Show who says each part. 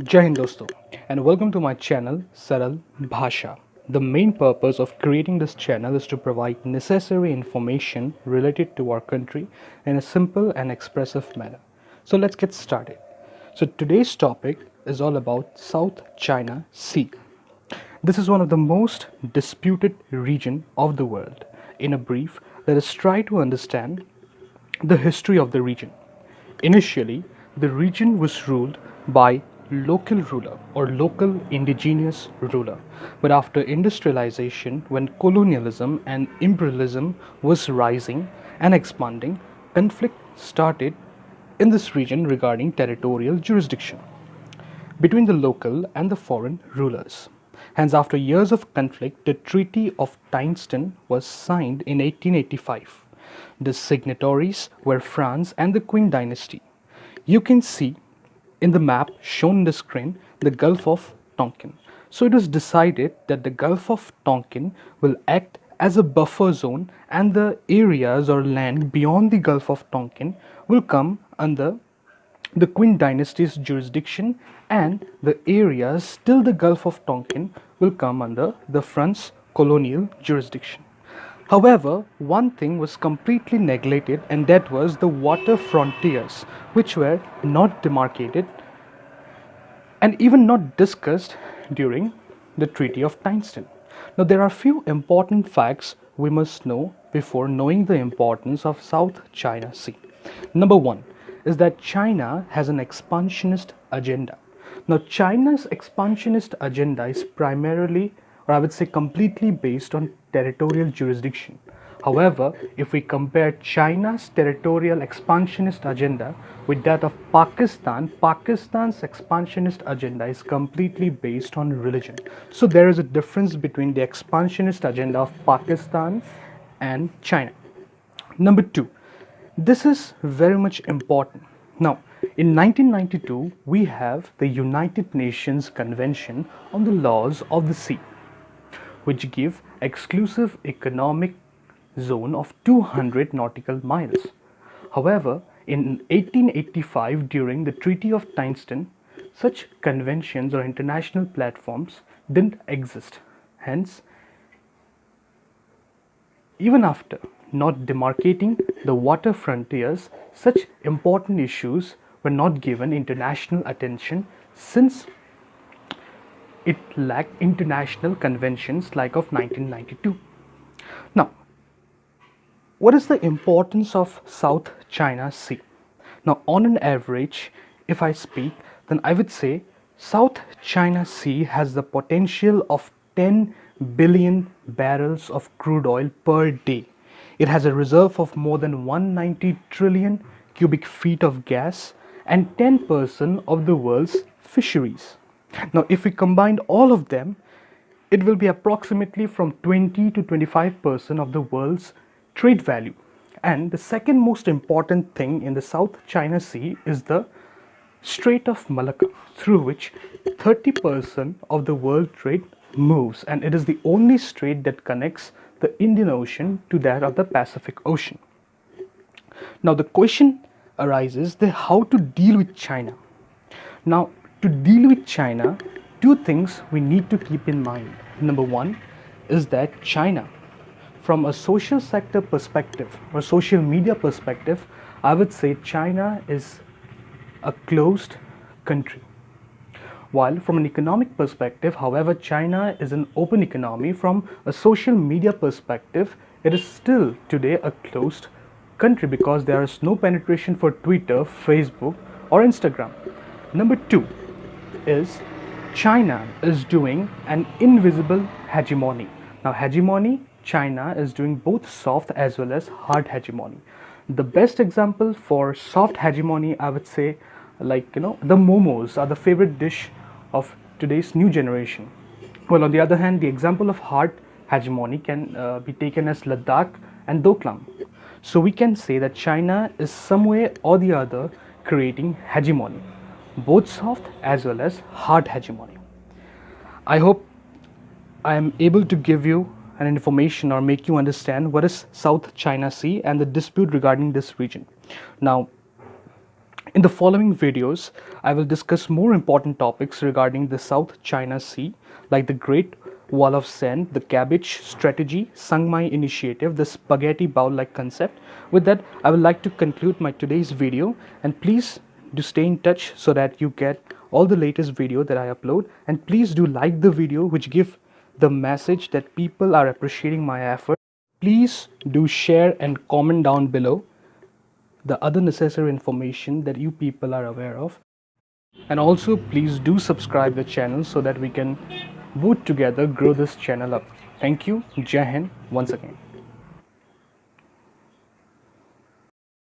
Speaker 1: Jai Hind dosto, and welcome to my channel Saral Bhasha. The main purpose of creating this channel is to provide necessary information related to our country in a simple and expressive manner. So let's get started. So today's topic is all about South China Sea. This is one of the most disputed region of the world. In a brief, let us try to understand the history of the region. Initially, the region was ruled by local ruler or local indigenous ruler. But after industrialization, when colonialism and imperialism was rising and expanding, conflict started in this region regarding territorial jurisdiction between the local and the foreign rulers. Hence, after years of conflict, the Treaty of Tyneston was signed in 1885. The signatories were France and the Qing dynasty. You can see in the map shown on the screen the Gulf of Tonkin. So it was decided that the Gulf of Tonkin will act as a buffer zone and the areas or land beyond the Gulf of Tonkin will come under the Qing dynasty's jurisdiction, and the areas till the Gulf of Tonkin will come under the French colonial jurisdiction. However, one thing was completely neglected, and that was the water frontiers, which were not demarcated and even not discussed during the Treaty of Tyneston. Now, there are few important facts we must know before knowing the importance of South China Sea. Number one is that China has an expansionist agenda. Now, China's expansionist agenda is primarily, or I would say completely based on territorial jurisdiction. However, if we compare China's territorial expansionist agenda with that of Pakistan, Pakistan's expansionist agenda is completely based on religion. So there is a difference between the expansionist agenda of Pakistan and China. Number two, this is very much important. Now, in 1992, we have the United Nations Convention on the Laws of the Sea, which give exclusive economic zone of 200 nautical miles. However, in 1885, during the Treaty of Tyneston, such conventions or international platforms didn't exist. Hence, even after not demarcating the water frontiers, such important issues were not given international attention since it lacked international conventions like of 1992. Now, what is the importance of South China Sea? Now, on an average, if I speak, then I would say South China Sea has the potential of 10 billion barrels of crude oil per day. It has a reserve of more than 190 trillion cubic feet of gas and 10% of the world's fisheries. Now, if we combine all of them, it will be approximately from 20 to 25% of the world's trade value. And the second most important thing in the South China Sea is the Strait of Malacca, through which 30% of the world trade moves, and it is the only strait that connects the Indian Ocean to that of the Pacific Ocean. Now, the question arises that how to deal with China. Now, to deal with China, two things we need to keep in mind. Number one is that China, from a social sector perspective or social media perspective, I would say China is a closed country. While from an economic perspective, however, China is an open economy. From a social media perspective, it is still today a closed country because there is no penetration for Twitter, Facebook, or Instagram. Number two is China is doing an invisible hegemony. Now, hegemony, China is doing both soft as well as hard hegemony. The best example for soft hegemony, I would say, the momos are the favorite dish of today's new generation. Well, on the other hand, the example of hard hegemony can be taken as Ladakh and Doklam. So we can say that China is some way or the other creating hegemony, both soft as well as hard hegemony. I hope I am able to give you an information or make you understand what is South China Sea and the dispute regarding this region. Now, In the following videos, I will discuss more important topics regarding the South China Sea, like the Great Wall of Sand, the Cabbage Strategy, Sangmai Initiative, the spaghetti bowl-like concept. With that, I would like to conclude my today's video, and please do stay in touch so that you get all the latest video that I upload, and please do like the video, which give the message that people are appreciating my effort. Please do share and comment down below the other necessary information that you people are aware of, and also please do subscribe the channel so that we can both together grow this channel up. Thank you. Jai Hind once again.